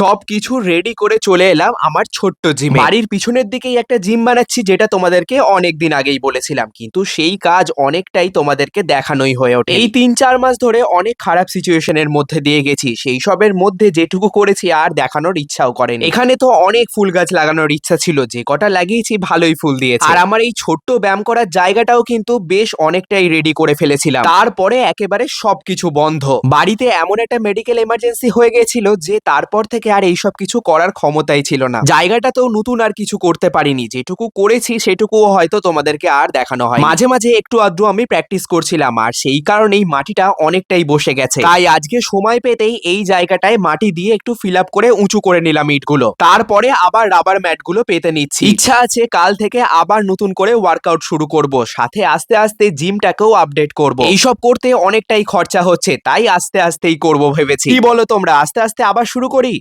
সবকিছু রেডি করে চলে এলাম আমার ছোট্ট জিমে। বাড়ির পিছনের দিকেই একটা জিম বানাচ্ছি, যেটা তোমাদেরকে অনেকদিন আগেই বলেছিলাম, কিন্তু সেই কাজ অনেকটাই তোমাদেরকে দেখানোই হয়ে ওঠে। এই ৩-৪ মাস ধরে অনেক খারাপ সিচুয়েশনের মধ্যে দিয়ে গেছি, সেই সবের মধ্যে যেটুকু করেছি আর দেখানোর ইচ্ছাও করেনি। এখানে তো অনেক ফুল গাছ লাগানোর ইচ্ছা ছিল, যে কটা লাগিয়েছি ভালোই ফুল দিয়েছে। আর আমার এই ছোট্ট ব্যায়াম করার জায়গাটাও কিন্তু বেশ অনেকটাই রেডি করে ফেলেছিলাম। তারপরে একেবারে সবকিছু বন্ধ। বাড়িতে এমন একটা মেডিকেল এমার্জেন্সি হয়ে গেছিল যে তারপর থেকে আর এইসব কিছু করার ক্ষমতাই ছিল না। জায়গাটাতেও নতুন আর কিছু করতে পারিনি, যেটুকু করেছি সেটুকুও হয়তো তোমাদেরকে আর দেখানো হয়। মাঝে মাঝে একটু আধটু আমি প্র্যাকটিস করছিলাম, আর সেই কারণেই মাটিটা অনেকটাই বসে গেছে। তাই আজকে সময় পেতেই এই জায়গাটায় মাটি দিয়ে একটু ফিল আপ করে উঁচু করে নিলাম ইটগুলো। তারপরে আবার রাবার ম্যাট গুলো পেতে নিচ্ছি। ইচ্ছা আছে কাল থেকে আবার নতুন করে ওয়ার্কআউট শুরু করব, সাথে আস্তে আস্তে জিমটাকেও আপডেট করব। এইসব করতে অনেকটাই খরচা হচ্ছে, তাই আস্তে আস্তেই করব ভেবেছি। কি বলো তোমরা, আস্তে আস্তে আবার শুরু করি?